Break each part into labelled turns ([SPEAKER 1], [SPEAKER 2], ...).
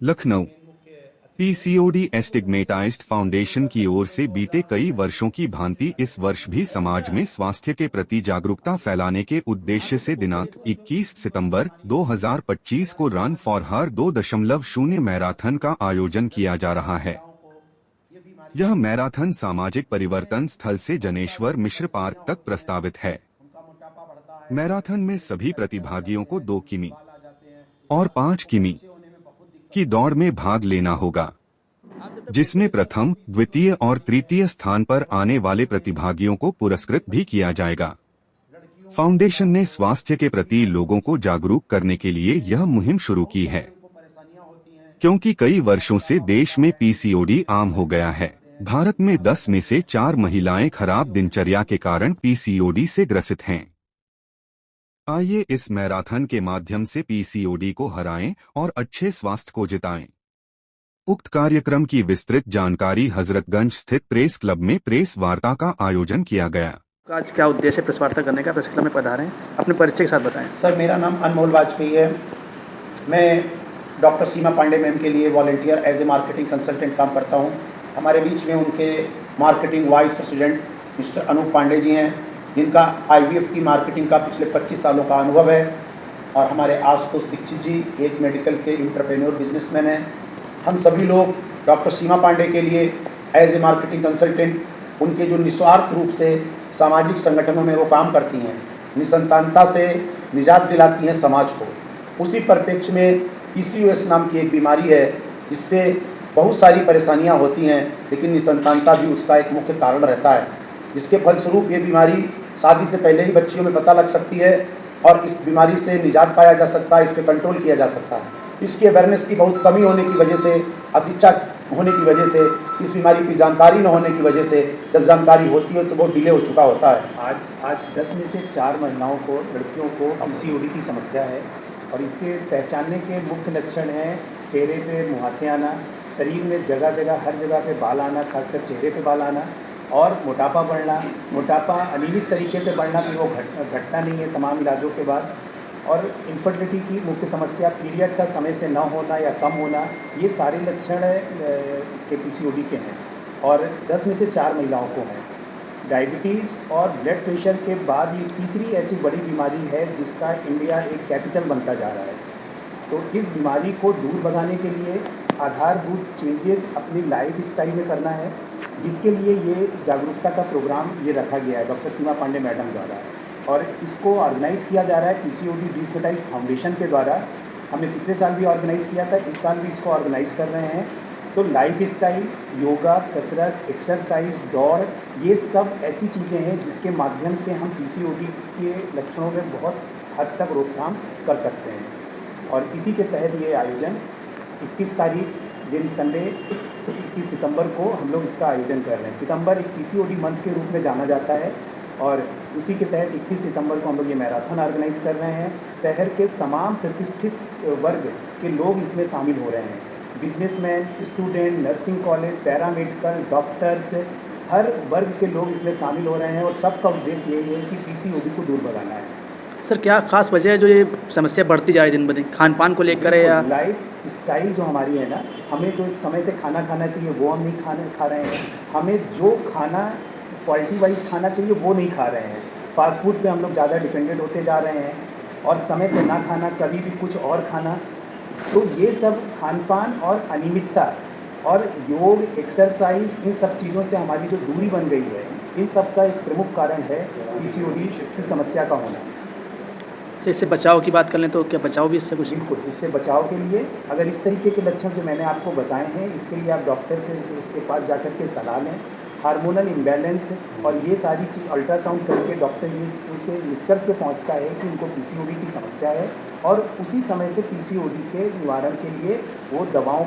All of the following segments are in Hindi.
[SPEAKER 1] लखनऊ। पीसीओडी एस्टिग्मेटाइज्ड फाउंडेशन की ओर से बीते कई वर्षों की भांति इस वर्ष भी समाज में स्वास्थ्य के प्रति जागरूकता फैलाने के उद्देश्य से दिनांक 21 सितंबर 2025 को रन फॉर हर 2.0 मैराथन का आयोजन किया जा रहा है। यह मैराथन सामाजिक परिवर्तन स्थल से जनेश्वर मिश्र पार्क तक प्रस्तावित है। मैराथन में सभी प्रतिभागियों को 2 किमी और 5 किमी की दौड़ में भाग लेना होगा, जिसमें प्रथम, द्वितीय और तृतीय स्थान पर आने वाले प्रतिभागियों को पुरस्कृत भी किया जाएगा। फाउंडेशन ने स्वास्थ्य के प्रति लोगों को जागरूक करने के लिए यह मुहिम शुरू की है, क्योंकि कई वर्षों से देश में पीसीओडी आम हो गया है। भारत में 10 में से 4 महिलाएं खराब दिनचर्या के कारण पीसीओडी से ग्रसित हैं। आइए इस मैराथन के माध्यम से पीसीओडी को हराएं और अच्छे स्वास्थ्य को जिताएं। उक्त कार्यक्रम की विस्तृत जानकारी हजरतगंज स्थित प्रेस क्लब में प्रेस वार्ता का आयोजन किया गया।
[SPEAKER 2] आज क्या उद्देश्य है प्रेस वार्ता करने का? प्रेस क्लब में पधारे हैं, अपने परिचय के साथ बताएं।
[SPEAKER 3] सर, मेरा नाम अनमोल वाजपेयी है। मैं डॉक्टर सीमा पांडे मैम के लिए volunteer as a marketing consultant काम करता हूं। हमारे बीच में उनके marketing vice president mister Anup Pandey ji हैं, जिनका आईवीएफ की मार्केटिंग का पिछले 25 सालों का अनुभव है, और हमारे आशुतोष दीक्षित जी एक मेडिकल के इंटरप्रेन्योर बिजनेसमैन हैं। हम सभी लोग डॉक्टर सीमा पांडे के लिए एज ए मार्केटिंग कंसल्टेंट, उनके जो निस्वार्थ रूप से सामाजिक संगठनों में वो काम करती हैं, निसंतानता से निजात दिलाती हैं समाज को, उसी परिप्रेक्ष्य में पीसीओएस नाम की एक बीमारी है, जिससे बहुत सारी परेशानियां होती हैं, लेकिन निसंतानता भी उसका एक मुख्य कारण रहता है, जिसके फलस्वरूप ये बीमारी शादी से पहले ही बच्चियों में पता लग सकती है और इस बीमारी से निजात पाया जा सकता है, इस पर कंट्रोल किया जा सकता है। इसकी अवेयरनेस की बहुत कमी होने की वजह से, अशिक्षा होने की वजह से, इस बीमारी की जानकारी न होने की वजह से, जब जानकारी होती है तो बहुत डिले हो चुका होता है।
[SPEAKER 4] आज 10 में से 4 महिलाओं को, लड़कियों को पीसीओडी की समस्या है, और इसके पहचानने के मुख्य लक्षण हैं चेहरे पे मुहासे आना, शरीर में जगह जगह हर जगह पे बाल आना, खासकर चेहरे पे बाल आना, और मोटापा बढ़ना। मोटापा अनियमित तरीके से बढ़ना कि वो घटना नहीं है तमाम इलाजों के बाद, और इनफर्टिलिटी की मुख्य समस्या, पीरियड का समय से न होना या कम होना, ये सारे लक्षण इसके पीसीओडी के हैं, और 10 में से 4 महिलाओं को हैं। डायबिटीज़ और ब्लड प्रेशर के बाद ये तीसरी ऐसी बड़ी बीमारी है जिसका इंडिया एक कैपिटल बनता जा रहा है। तो इस बीमारी को दूर भगाने के लिए आधारभूत चेंजेस अपनी लाइफ स्टाइल में करना है, जिसके लिए ये जागरूकता का प्रोग्राम ये रखा गया है डॉक्टर सीमा पांडे मैडम द्वारा, और इसको ऑर्गेनाइज़ किया जा रहा है पीसीओडी डिस्पेटाइज फाउंडेशन के द्वारा। हमने पिछले साल भी ऑर्गेनाइज़ किया था, इस साल भी इसको ऑर्गेनाइज़ कर रहे हैं। तो लाइफ स्टाइल, योगा, कसरत, एक्सरसाइज, दौड़, ये सब ऐसी चीज़ें हैं जिसके माध्यम से हम पीसीओडी के लक्षणों में बहुत हद तक रोकथाम कर सकते हैं। और इसी के तहत ये आयोजन 21 तारीख दिन संडे 21 सितंबर को हम लोग इसका आयोजन कर रहे हैं। सितंबर एक पीसीओडी मंथ के रूप में जाना जाता है, और उसी के तहत 21 सितंबर को हम लोग ये मैराथन ऑर्गेनाइज कर रहे हैं। शहर के तमाम प्रतिष्ठित वर्ग के लोग इसमें शामिल हो रहे हैं, businessman, student, nursing college, paramedical, doctors, हर वर्ग के लोग इसमें शामिल हो रहे हैं, और सबका उद्देश्य यही है कि पीसीओडी को दूर भगाना है।
[SPEAKER 2] सर, क्या खास वजह है जो ये समस्या बढ़ती जा रही है दिन ब दिन? खान पान को लेकर है या
[SPEAKER 4] लाइफ स्टाइल जो हमारी है ना, हमें जो एक समय से खाना खाना चाहिए वो हम नहीं खा रहे हैं, हमें जो खाना क्वालिटी वाइज खाना चाहिए वो नहीं खा रहे हैं। फास्ट फूड पे हम लोग ज़्यादा डिपेंडेंट होते जा रहे हैं, और समय से ना खाना, कभी भी कुछ और खाना। तो ये सब खान पान और अनियमितता और योग, एक्सरसाइज, इन सब चीज़ों से हमारी जो दूरी बन गई है, इन सब का एक प्रमुख कारण है पीसीओडी की समस्या का होना।
[SPEAKER 2] इससे बचाव की बात कर लें तो क्या बचाव भी इससे कुछ?
[SPEAKER 4] बिल्कुल, इससे बचाव के लिए अगर इस तरीके के लक्षण जो मैंने आपको बताए हैं, इसके लिए आप डॉक्टर से के पास जाकर के सलाह लें। हार्मोनल इम्बैलेंस और ये सारी चीज़ अल्ट्रासाउंड करके डॉक्टर इनसे निष्कर्ष पे पहुंचता है कि उनको पीसीओडी की समस्या है, और उसी समय से पीसीओडी के निवारण के लिए वो दवाओं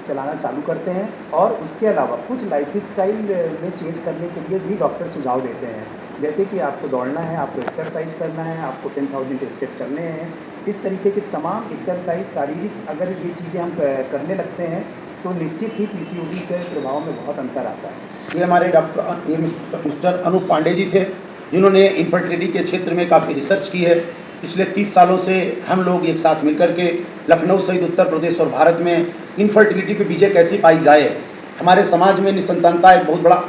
[SPEAKER 4] चलाना चालू करते हैं, और उसके अलावा कुछ लाइफ स्टाइल में चेंज करने के लिए भी डॉक्टर सुझाव देते हैं, जैसे कि आपको दौड़ना है, आपको एक्सरसाइज करना है, आपको 10,000 स्टेप चलने हैं। इस तरीके की तमाम एक्सरसाइज, शारीरिक अगर ये चीज़ें हम करने लगते हैं तो निश्चित ही पीसीओडी के प्रभाव में बहुत अंतर आता है।
[SPEAKER 3] ये हमारे मिस्टर अनूप पांडे जी थे, जिन्होंने इनफर्टिलिटी के क्षेत्र में काफ़ी रिसर्च की है, पिछले 30 सालों से हम लोग एक साथ मिलकर के लखनऊ सहित उत्तर प्रदेश और भारत में इनफर्टिलिटी पे विजय कैसे पाई जाए। हमारे समाज में निसंतानता एक बहुत बड़ा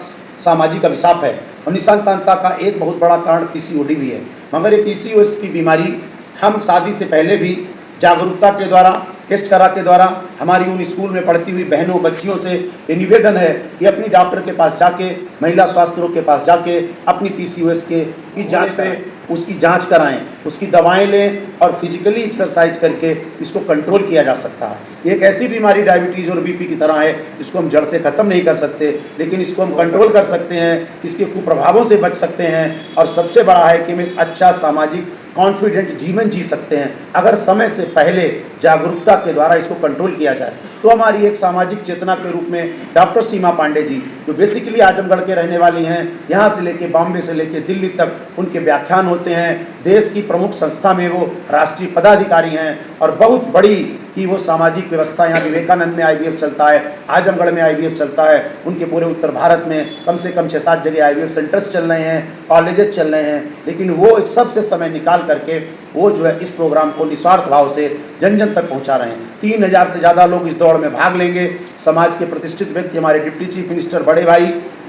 [SPEAKER 3] सामाजिक अभिशाप है और निसंतानता का एक बहुत बड़ा कारण पीसीओडी भी है। मगर ये पीसीओएस की बीमारी हम शादी से पहले भी जागरूकता के द्वारा, टेस्ट करा के द्वारा, हमारी उन स्कूल में पढ़ती हुई बहनों बच्चियों से ये निवेदन है कि अपनी डॉक्टर के पास जाके, महिला स्वास्थ्य रोग के पास जाके अपनी पीसीओएस की जांच करें, उसकी जांच कराएं, उसकी दवाएं लें और फिजिकली एक्सरसाइज करके इसको कंट्रोल किया जा सकता है। ये एक ऐसी बीमारी डायबिटीज़ और बीपी की तरह है जिसको हम जड़ से ख़त्म नहीं कर सकते, लेकिन इसको हम कंट्रोल कर सकते हैं, इसके कुप्रभावों से बच सकते हैं और सबसे बड़ा है कि हम एक अच्छा सामाजिक कॉन्फिडेंट जीवन जी सकते हैं अगर समय से पहले जागरूकता के द्वारा इसको कंट्रोल किया जाए। तो हमारी एक सामाजिक चेतना के रूप में डॉक्टर सीमा पांडे जी, जो बेसिकली आजमगढ़ के रहने वाली हैं, यहाँ से लेके बॉम्बे से लेके दिल्ली तक उनके व्याख्यान होते हैं। देश की प्रमुख संस्था में वो राष्ट्रीय पदाधिकारी हैं और बहुत बड़ी कि वो सामाजिक व्यवस्था यहाँ विवेकानंद में आईवीएफ चलता है, आजमगढ़ में आईवीएफ चलता है, उनके पूरे उत्तर भारत में कम से कम 6-7 जगह आईवीएफ सेंटर्स चल रहे हैं, कॉलेजेस चल रहे हैं। लेकिन वो इस सबसे समय निकाल करके वो जो है इस प्रोग्राम को निस्वार्थ भाव से जन जन तक पहुँचा रहे हैं। 3000 से ज़्यादा लोग इस दौड़ में भाग लेंगे। समाज के प्रतिष्ठित व्यक्ति हमारे डिप्टी चीफ मिनिस्टर बड़े भाई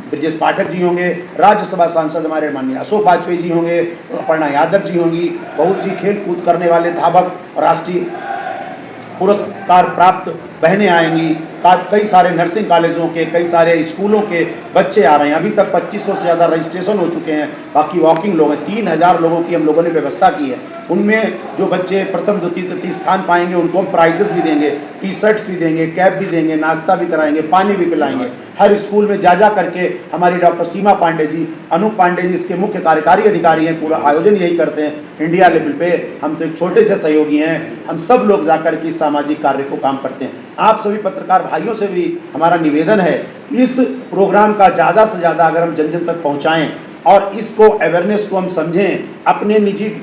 [SPEAKER 3] ब्रजेश पाठक जी होंगे, राज्यसभा सांसद हमारे माननीय अशोक वाजपेयी जी होंगे, अपर्णा यादव जी होंगी, बहुत सी खेल कूद करने वाले धावक, राष्ट्रीय पुरस्कार प्राप्त बहनें आएंगी, कई सारे नर्सिंग कॉलेजों के, कई सारे स्कूलों के बच्चे आ रहे हैं। अभी तक 2500 से ज़्यादा रजिस्ट्रेशन हो चुके हैं, बाकी वॉकिंग लोग हैं। 3000 लोगों की हम लोगों ने व्यवस्था की है। उनमें जो बच्चे प्रथम द्वितीय तृतीय स्थान पाएंगे उनको हम प्राइजेस भी देंगे, टी शर्ट्स भी देंगे, कैप भी देंगे, नाश्ता भी कराएंगे, पानी भी पिलाएंगे। हर स्कूल में जा करके हमारी डॉक्टर सीमा पांडे जी, अनूप पांडे जी इसके मुख्य कार्यकारी अधिकारी हैं, पूरा आयोजन यही करते हैं इंडिया लेवल पे। हम तो एक छोटे से सहयोगी हैं, हम सब लोग जाकर के इस सामाजिक कार्य को काम करते हैं। आप सभी पत्रकार भाइयों से भी हमारा निवेदन है, इस प्रोग्राम का ज़्यादा से ज़्यादा अगर हम जन जन तक पहुँचाएँ और इसको अवेयरनेस को हम समझें, अपने निजी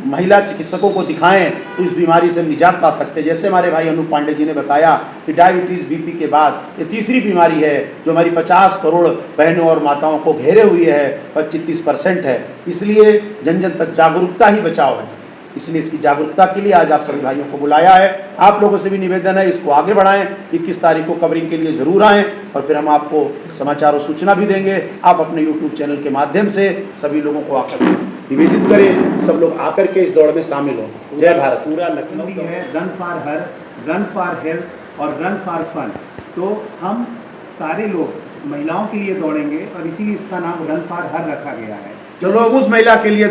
[SPEAKER 3] महिला चिकित्सकों को दिखाएं, तो इस बीमारी से निजात पा सकते हैं। जैसे हमारे भाई अनूप पांडे जी ने बताया कि डायबिटीज़ बीपी के बाद ये तीसरी बीमारी है जो हमारी 50 करोड़ बहनों और माताओं को घेरे हुई है, 25-30% है। इसलिए जन जन तक जागरूकता ही बचाव है। इसलिए इसकी जागरूकता के लिए आज आप सभी भाइयों को बुलाया है। आप लोगों से भी निवेदन है, इसको आगे बढ़ाएं। 21 तारीख को कवरिंग के लिए ज़रूर आएँ और फिर हम आपको समाचार और सूचना भी देंगे। आप अपने यूट्यूब चैनल के माध्यम से सभी लोगों को आकर निवेदित करें, सब लोग आकर के इस दौड़ में शामिल हों। जय भारत।
[SPEAKER 4] पूरा लखनऊ है run for her, run for health और रन फॉर फन। तो हम सारे लोग महिलाओं के लिए दौड़ेंगे और इसीलिए इसका नाम रन फॉर हर रखा गया है।
[SPEAKER 3] जो लोग उस महिला के लिए